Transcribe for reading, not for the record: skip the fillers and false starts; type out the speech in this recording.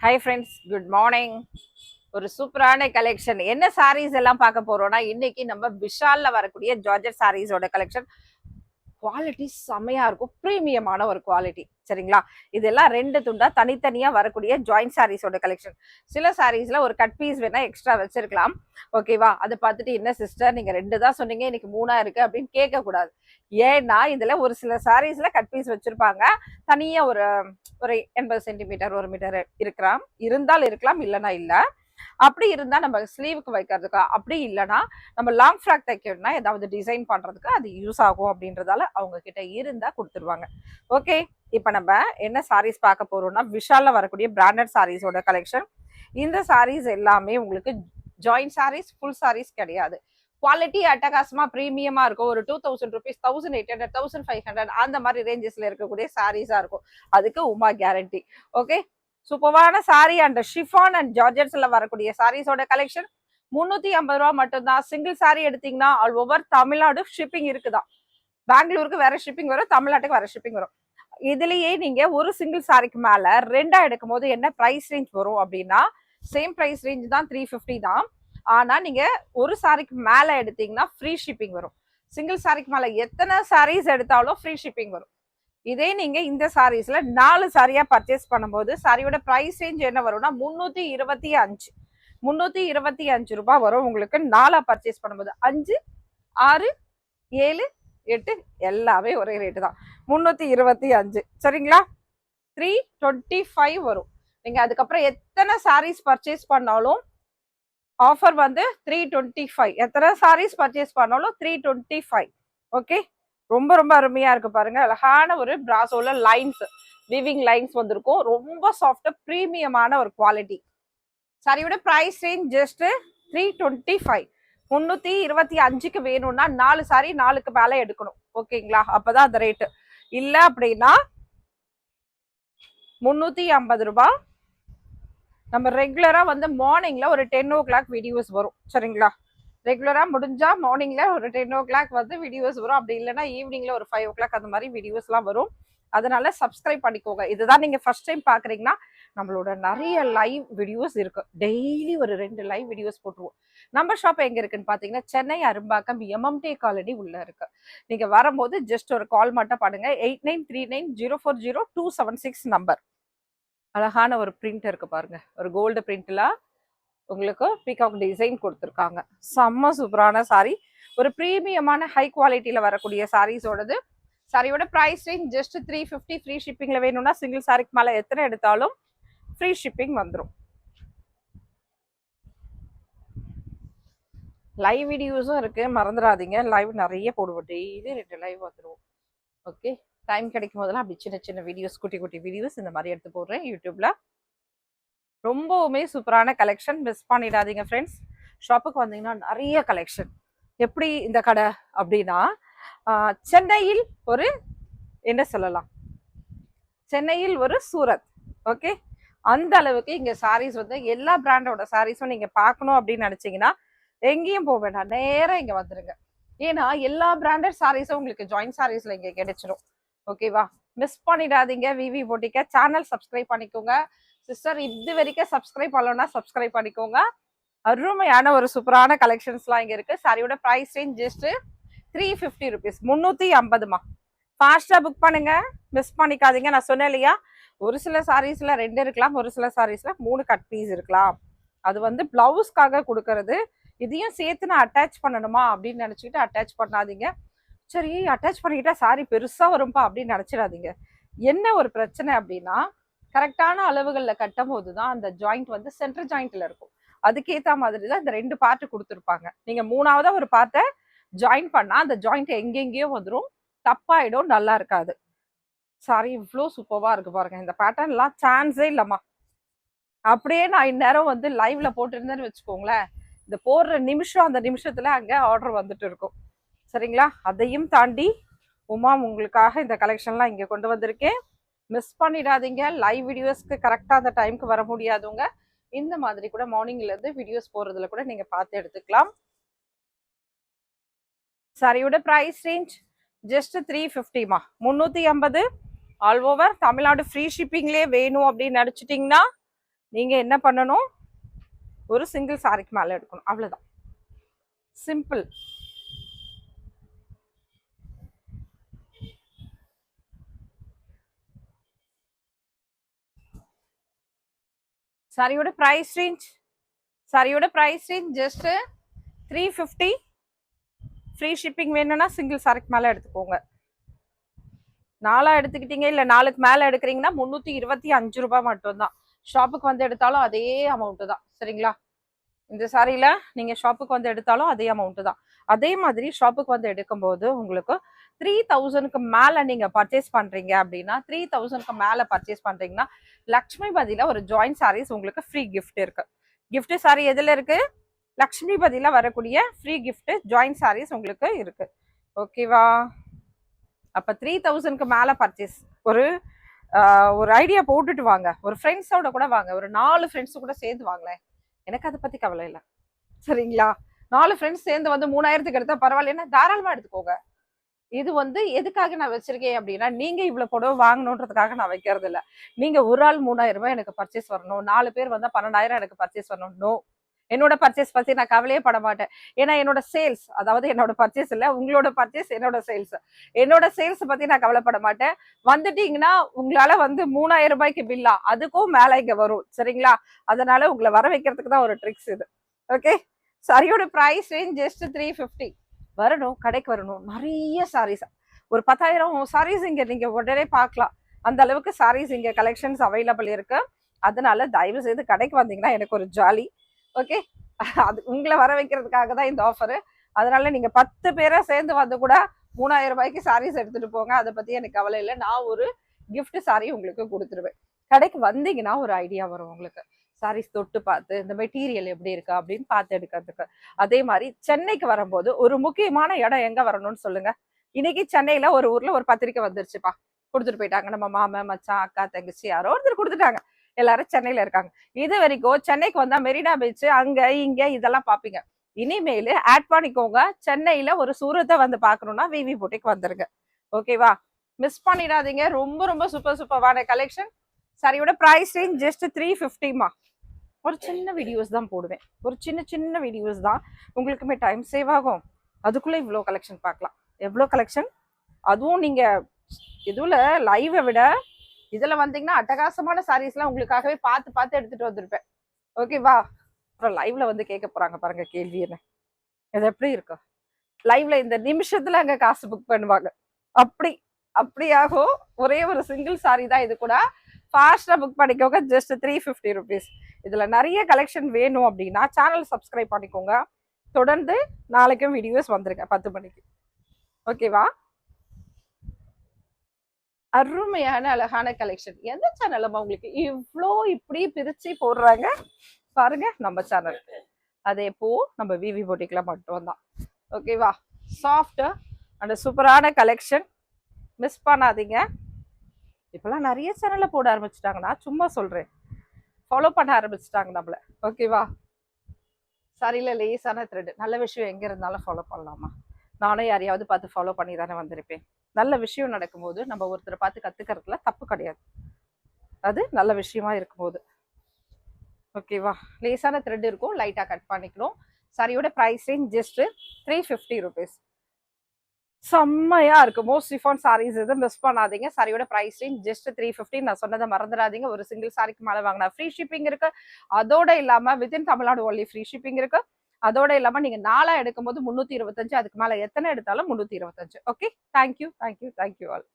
Hi friends, good morning. ஒரு சூப்பரான collection என்ன சாரீஸ் எல்லாம் பார்க்க போறோம்னா இன்னைக்கு நம்ம விஷால்ல வரக்கூடிய ஜார்ஜெட் சாரீஸோட கலெக்ஷன் குவாலிட்டி செமையா இருக்கும். பிரீமியமான ஒரு குவாலிட்டி. சரிங்களா? இதெல்லாம் ரெண்டு துண்டா தனித்தனியா வரக்கூடிய ஜாயிண்ட் சாரீஸோட கலெக்ஷன். சில சாரீஸ்ல ஒரு கட் பீஸ் வேணா எக்ஸ்ட்ரா வச்சிருக்கலாம். ஓகேவா? அதை பார்த்துட்டு என்ன சிஸ்டர் நீங்க ரெண்டு தான் சொன்னீங்க இன்னைக்கு மூணா இருக்கு அப்படின்னு கேட்க கூடாது. ஏன்னா இதுல ஒரு சில சாரீஸ்ல கட் பீஸ் வச்சிருப்பாங்க. தனியா ஒரு ஒரு 80 சென்டிமீட்டர் 1 மீட்டர் இருக்கலாம் இல்லைன்னா இல்ல. அப்படி இருந்தா நம்ம ஸ்லீவுக்கு வைக்கிறதுக்கு, அப்படி இல்லைன்னா நம்ம லாங் ஃப்ராக் தைக்கணும்னா ஏதாவது டிசைன் பண்றதுக்கு அது யூஸ் ஆகும் அப்படின்றதால அவங்க கிட்ட இருந்தா கொடுத்துருவாங்க. ஓகே, இப்ப நம்ம என்ன சாரீஸ் பார்க்க போறோம்னா விஷால்ல வரக்கூடிய பிராண்டட் சாரீஸோட கலெக்ஷன். இந்த சாரீஸ் எல்லாமே உங்களுக்கு ஜாயிண்ட் சாரீஸ், ஃபுல் சாரீஸ் கிடையாது. குவாலிட்டி அட்டகாசமா பிரீமியமா இருக்கும். ஒரு 2000 ருபீஸ், 1800, 1500 அந்த மாதிரி ரேஞ்சஸ்ல இருக்கக்கூடிய சாரீஸா இருக்கும். அதுக்கு உமா கேரண்டி. ஓகே, சூப்பரான சாரி அண்ட் ஷிஃபான் அண்ட் ஜார்ஜெட்ஸ்ல வரக்கூடிய சாரீஸோட கலெக்ஷன் 350 ரூபா மட்டும்தான். சிங்கிள் சாரி எடுத்தீங்கன்னா ஆல் ஓவர் தமிழ்நாடு ஷிப்பிங் இருக்குதான். பெங்களூருக்கு வேற ஷிப்பிங் வரும், தமிழ்நாட்டுக்கு வேற ஷிப்பிங் வரும். இதுலயே நீங்க ஒரு சிங்கிள் சாரிக்கு மேல ரெண்டா எடுக்கும் போது என்ன பிரைஸ் ரேஞ்ச் வரும் அப்படின்னா சேம் பிரைஸ் ரேஞ்ச் தான், 350 தான். ஆனா நீங்க ஒரு சாரிக்கு மேல எடுத்தீங்கன்னா ஃப்ரீ ஷிப்பிங் வரும். சிங்கிள் சாரிக்கு மேல எத்தனை சாரீஸ் எடுத்தாலும் ஃப்ரீ ஷிப்பிங் வரும். இதே நீங்க இந்த சாரீஸ்ல 4 சாரியா பர்ச்சேஸ் பண்ணும்போது சாரியோட பிரைஸ் ரேஞ்ச் என்ன வரும்னா 325 ரூபாய் வரும் உங்களுக்கு. 4 பர்ச்சேஸ் பண்ணும்போது 5, 6, 7, 8 எல்லாமே ஒரே ரேட்டு தான், 325. சரிங்களா? 325 வரும். நீங்க அதுக்கப்புறம் எத்தனை சாரீஸ் பர்ச்சேஸ் பண்ணாலும் ஆஃபர் வந்து 325. எத்தனை சாரீஸ் பர்ச்சேஸ் பண்ணாலும் 325. ஓகே, ரொம்ப ரொம்ப அருமையா இருக்கு பாருங்க. அழகான ஒரு பிராசோல லைன்ஸ், வீவிங் லைன்ஸ் வந்திருக்கும். ரொம்ப சாஃப்ட் பிரீமியமான ஒரு குவாலிட்டி. சாரியோட பிரைஸ் ரேஞ்ச் ஜஸ்ட் 325. 325க்கு வேணும்னா 4 சாரி 4க்கு மேல எடுக்கணும். ஓகேங்களா? அப்பதான் அந்த ரேட்டு. இல்ல அப்படின்னா 350 ரூபாய். நம்ம ரெகுலரா வந்து மார்னிங்ல ஒரு 10 o'clock வீடியோஸ் வரும். சரிங்களா? ரெகுலரா முடிஞ்சா மார்னிங்ல ஒரு 10 o'clock வந்து வீடியோஸ் வரும். அப்படி இல்லைன்னா ஈவினிங்ல ஒரு 5 o'clock அந்த மாதிரி வீடியோஸ் எல்லாம் வரும். அதனால சப்ஸ்கிரைப் பண்ணிக்கோங்க. இதுதான் நீங்க ஃபர்ஸ்ட் டைம் பாக்குறீங்கன்னா நம்மளோட நிறைய லைவ் வீடியோஸ் இருக்கு. டெய்லி ஒரு 2 லைவ் வீடியோஸ் போட்டுருவோம். நம்ம ஷாப் எங்க இருக்குன்னு பாத்தீங்கன்னா சென்னை அரும்பாக்கம் எம்எம்டி காலனி உள்ள இருக்கு. நீங்க வரும்போது ஜஸ்ட் ஒரு கால் மட்டும் பண்ணுங்க. 8939040276 நம்பர். அழகான ஒரு பிரிண்ட் இருக்கு பாருங்க. ஒரு கோல்டு பிரிண்ட்ல உங்களுக்கு பீகாக் டிசைன் கொடுத்துருக்காங்க. செம்ம சூப்பரான சாரி. ஒரு பிரீமியமான ஹை குவாலிட்டியில வரக்கூடிய சாரீஸோடது. சாரியோட பிரைஸ் ரேஞ்ச் ஜஸ்ட் 350. ஃப்ரீ ஷிப்பிங்ல வேணும்னா சிங்கிள் சாரிக்கு மேல எத்தனை எடுத்தாலும் ஃப்ரீ ஷிப்பிங் வந்துடும். லைவ் வீடியோஸும் இருக்கு, மறந்துடாதீங்க. லைவ் நிறைய போடுவோம், டெய்லி 2 லைவ் வந்துடுவோம். ஓகே, டைம் கிடைக்கும் போதெல்லாம் அப்படி சின்ன சின்ன வீடியோஸ், குட்டி குட்டி வீடியோஸ் இந்த மாதிரி எடுத்து போடுறேன் யூடியூப்ல. ரொம்பவுமே சூப்பரான கலெக்ஷன், மிஸ் பண்ணிடாதீங்க ஃப்ரெண்ட்ஸ். ஷாப்புக்கு வந்தீங்கன்னா நிறைய கலெக்ஷன். எப்படி இந்த கடை அப்படின்னா சென்னையில் ஒரு என்ன சொல்லலாம், சென்னையில் ஒரு சூரத். ஓகே, அந்த அளவுக்கு இங்க சாரீஸ் வந்து எல்லா பிராண்டோட சாரீஸும் நீங்க பார்க்கணும் அப்படின்னு நினைச்சீங்கன்னா எங்கேயும் போக வேண்டாம், நேரம் இங்க வந்துருங்க. ஏன்னா எல்லா பிராண்டட் சாரீஸும் உங்களுக்கு ஜாயிண்ட் சாரீஸ்ல இங்க கிடைச்சிடும். ஓகேவா? மிஸ் பண்ணிடாதீங்க. விவி போட்டிக்க சேனல் சப்ஸ்கிரைப் பண்ணிக்கோங்க. சிஸ்டர் இது வரைக்கும் சப்ஸ்கிரைப் பண்ணலன்னா சப்ஸ்கிரைப் பண்ணிக்கோங்க. அருமையான ஒரு சூப்பரான கலெக்ஷன்ஸ்லாம் இங்க இருக்கு. சாரியோட பிரைஸ் ரேஞ்ச் ஜஸ்ட் 350 ருபீஸ், 350மா. ஃபாஸ்டா புக் பண்ணுங்க, மிஸ் பண்ணிக்காதீங்க. நான் சொன்னேன் இல்லையா, ஒரு சில சாரீஸ்ல 2 இருக்கலாம், ஒரு சில சாரீஸ்ல 3 கட் பீஸ் இருக்கலாம். அது வந்து பிளவுஸ்க்காக கொடுக்கறது. இதையும் சேர்த்து நான் அட்டாச் பண்ணணுமா அப்படின்னு நினைச்சுக்கிட்டு அட்டாச் பண்ணாதீங்க. சரி அட்டாச் பண்ணிக்கிட்டா சாரி பெருசா வரும்பா அப்படின்னு நினைச்சிடாதீங்க. என்ன ஒரு பிரச்சனை அப்படின்னா கரெக்டான அளவுகள்ல கட்டும் போதுதான் அந்த ஜாயிண்ட் வந்து சென்டர் ஜாயிண்ட்ல இருக்கும். அதுக்கேத்த மாதிரி தான் இந்த 2 பார்ட் கொடுத்துருப்பாங்க. நீங்க 3ஆவதா ஒரு பார்ட்டை ஜாயின் பண்ணா அந்த ஜாயிண்ட் எங்கெங்கேயோ வந்துடும், தப்பாயிடும், நல்லா இருக்காது. சாரி இவ்வளோ சூப்பரா இருக்கு பாருங்க. இந்த பேட்டர்ன் எல்லாம் சான்ஸே இல்லம்மா. அப்படியே நான் இந்நேரம் வந்து லைவ்ல போட்டுருந்தேன்னு வச்சுக்கோங்களேன், இந்த போடுற நிமிஷம் அந்த நிமிஷத்துல அங்க ஆர்டர் வந்துட்டு இருக்கும். சரிங்களா? அதையும் தாண்டி உமா உங்களுக்காக இந்த கலெக்ஷன்லாம் இங்க கொண்டு வந்திருக்கேன். மிஸ் பண்ணிடாதீங்க. லைவ் வீடியோஸ்க்கு கரெக்டா அந்த டைமுக்கு வர முடியாதவங்க இந்த மாதிரி கூட மார்னிங்ல இருந்து வீடியோஸ் போறதுல கூட நீங்க பார்த்து எடுத்துக்கலாம். சாரியோட பிரைஸ் ரேஞ்ச் ஜஸ்ட் 350மா. 350 ஆல் ஓவர் தமிழ்நாடு ஃப்ரீ ஷிப்பிங்லேயே வேணும் அப்படின்னு நினைச்சிட்டிங்கன்னா நீங்க என்ன பண்ணணும், ஒரு சிங்கிள் சாரிக்கு மேல எடுக்கணும், அவ்வளவுதான். சிம்பிள். சாரியோட price range just 350. Free shipping வேணும்னா சிங்கிள் சாரிக்கு மேல எடுத்துக்கோங்க. 4 எடுத்துக்கிட்டீங்க இல்ல 4க்கு மேல எடுக்கிறீங்கன்னா 325 ரூபாய் மட்டும்தான். ஷாப்புக்கு வந்து எடுத்தாலும் அதே அமௌண்ட் தான், சரிங்களா? இந்த சாரியில நீங்க ஷாப்புக்கு வந்து எடுத்தாலும் அதே அமௌண்ட் தான். அதே மாதிரி ஷாப்புக்கு வந்து எடுக்கும்போது உங்களுக்கு 3000க்கு மேல நீங்க பர்ச்சேஸ் பண்றீங்க அப்படின்னா, 3000க்கு மேல பர்ச்சேஸ் பண்றீங்கன்னா லக்ஷ்மிபதியில ஒரு ஜாயிண்ட் சாரீஸ் உங்களுக்கு ஃப்ரீ கிஃப்ட் இருக்கு. கிஃப்ட் சாரி எதுல இருக்கு? லக்ஷ்மிபதியில வரக்கூடிய ஃப்ரீ கிஃப்ட் ஜாயிண்ட் சாரீஸ் உங்களுக்கு இருக்கு. ஓகேவா? அப்ப 3000க்கு மேல பர்ச்சேஸ் ஒரு ஐடியா போட்டுட்டு வாங்க. ஒரு ஃப்ரெண்ட்ஸோட கூட வாங்க, ஒரு 4 ஃப்ரெண்ட்ஸ் கூட சேர்ந்து வாங்களேன். எனக்கு அதை பத்தி கவலை இல்லை, சரிங்களா? 4 ஃப்ரெண்ட்ஸ் சேர்ந்து வந்து 3000க்கு எடுத்தா பரவாயில்லைன்னா தாராளமா எடுத்துக்கோங்க. இது வந்து எதுக்காக நான் வச்சிருக்கேன் அப்படின்னா, நீங்க இவ்வளவு புடவை வாங்கணுன்றதுக்காக நான் வைக்கிறது இல்லை. நீங்க ஒரு ஆள் 3000 ரூபாய் எனக்கு பர்ச்சேஸ் வரணும், 4 பேர் வந்தா 12,000 எனக்கு பர்ச்சேஸ் வரணும். நோ, என்னோட பர்ச்சேஸ் பத்தி நான் கவலையே பட மாட்டேன். ஏன்னா என்னோட சேல்ஸ், அதாவது என்னோட பர்ச்சேஸ் இல்ல, உங்களோட பர்ச்சேஸ் என்னோட சேல்ஸ். என்னோட சேல்ஸ் பத்தி நான் கவலைப்பட மாட்டேன். வந்துட்டீங்கன்னா உங்களால வந்து 3000 ரூபாய்க்கு பில்லா, அதுக்கும் மேல இங்க வரும், சரிங்களா? அதனால உங்களை வர வைக்கிறதுக்கு தான் ஒரு ட்ரிக்ஸ் இது. ஓகே, சாரியோட பிரைஸ் ரேஞ்ச் ஜஸ்ட் 350. வரணும், கடைக்கு வரணும், நிறைய சாரீஸ், ஒரு 10,000 சாரீஸ் இங்க நீங்க உடனே பார்க்கலாம். அந்த அளவுக்கு சாரீஸ் இங்க கலெக்ஷன்ஸ் அவைலபிள் இருக்கு. அதனால தயவு செய்து கடைக்கு வந்தீங்கன்னா எனக்கு ஒரு ஜாலி. ஓகே, அது உங்களை வர வைக்கிறதுக்காக தான் இந்த ஆஃபரு. அதனால நீங்க 10 பேரை சேர்ந்து வந்து கூட 3000 ரூபாய்க்கு சாரீஸ் எடுத்துட்டு போங்க, அதை பத்தி எனக்கு கவலை இல்லை. நான் ஒரு கிஃப்ட் சாரி உங்களுக்கு கொடுத்துருவேன். கடைக்கு வந்தீங்கன்னா ஒரு ஐடியா வரும் உங்களுக்கு, சாரீஸ் தொட்டு பார்த்து இந்த மெட்டீரியல் எப்படி இருக்கா அப்படின்னு பார்த்து எடுக்கிறதுக்கு. அதே மாதிரி சென்னைக்கு வரும்போது ஒரு முக்கியமான இடம் எங்க வரணும்னு சொல்லுங்க. இன்னைக்கு சென்னையில ஒரு ஊர்ல ஒரு பத்திரிக்கை வந்துருச்சுப்பா, கொடுத்துட்டு போயிட்டாங்க. நம்ம மாமன், மச்சான், அக்கா, தங்கச்சி யாரோ ஒருத்தர் கொடுத்துட்டாங்க. எல்லாரும் சென்னையில இருக்காங்க. இது வரைக்கும் சென்னைக்கு வந்தா மெரினா பீச் அங்க இங்க இதெல்லாம் பாப்பீங்க. இனிமேல் ஆட் பண்ணிக்கோங்க, சென்னையில ஒரு சூரத்தை வந்து பாக்கணும்னா விவி பூட்டிக்கு வந்துருங்க. ஓகேவா? மிஸ் பண்ணிடாதீங்க. ரொம்ப ரொம்ப சூப்பரான கலெக்ஷன். சாரியோட பிரைஸ் ரேஞ்ச் ஜஸ்ட் 350மா. ஒரு சின்ன வீடியோஸ் தான் போடுவேன், ஒரு சின்ன வீடியோஸ் தான், உங்களுக்குமே டைம் சேவ் ஆகும். அதுக்குள்ள இவ்வளோ கலெக்ஷன் பார்க்கலாம். எவ்வளோ கலெக்ஷன், அதுவும் நீங்க இதுல லைவை விட இதுல வந்தீங்கன்னா அட்டகாசமான சாரீஸ்லாம் உங்களுக்காகவே பார்த்து எடுத்துட்டு வந்திருப்பேன். ஓகேவா? அப்புறம் லைவ்ல வந்து கேட்க போறாங்க பாருங்க கேள்வி, என்ன இது எப்படி இருக்கு லைவ்ல இந்த நிமிஷத்துல அங்க காசு புக் பண்ணுவாங்க. அப்படியாகும். ஒரே ஒரு சிங்கிள் சாரி தான் இது கூட. ஃபாஸ்டா புக் பண்ணிக்கோங்க, ஜஸ்ட் 350 ருபீஸ். இதுல நிறைய கலெக்ஷன் வேணும் அப்படின்னா சேனல் சப்ஸ்கிரைப் பண்ணிக்கோங்க. தொடர்ந்து நாளைக்கும் வீடியோஸ் வந்துருங்க 10 மணிக்கு. ஓகேவா? அருமையான அழகான கலெக்ஷன். எந்த சேனல்மா உங்களுக்கு இவ்வளோ இப்படி பிரிச்சு போடுறாங்க பாருங்க, நம்ம சேனல். அதே போ நம்ம விவி போட்டிக்கல மட்டும் தான். ஓகேவா? சாஃப்ட் அண்ட் சூப்பரான கலெக்ஷன், மிஸ் பண்ணாதீங்க. இப்பெல்லாம் நிறைய சேனல்ல போட ஆரம்பிச்சுட்டாங்க, நான் சும்மா சொல்றேன். ஃபாலோ பண்ண ஆரம்பிச்சுட்டாங்க நம்மள. ஓகேவா? சரியில்ல, லேசான த்ரெட். நல்ல விஷயம் எங்க இருந்தாலும் ஃபாலோ பண்ணலாமா? நானும் யாரையாவது பார்த்து ஃபாலோ பண்ணி தானே வந்திருப்பேன். நல்ல விஷயம் நடக்கும்போது நம்ம ஒருத்தரை பார்த்து கத்துக்கிறதுல தப்பு கிடையாது, அது நல்ல விஷயமா இருக்கும்போது. ஓகேவா? லேசான த்ரெட் இருக்கும், லைட்டா கட் பண்ணிக்கணும். சாரியோட பிரைஸ் ரேஞ்ச் ஜஸ்ட் 350 ருபீஸ். செம்மையா இருக்கு. மோஸ்ட் சிஃபான் சாரீஸ் இது, மிஸ் பண்ணாதீங்க. சாரியோட பிரைஸ் ரேஞ்ச் ஜஸ்ட் 350. நான் சொன்னதை மறந்துடாதீங்க. ஒரு சிங்கிள் சாரிக்கு மேல வாங்கினா ஃப்ரீ ஷிப்பிங் இருக்கு. அதோட இல்லாம within Tamil Nadu only free shipping இருக்கு. அதோட இல்லாம நீங்க 4 எடுக்கும் போது 325, அதுக்கு மேல எத்தனை எடுத்தாலும் 325. Okay, thank you all.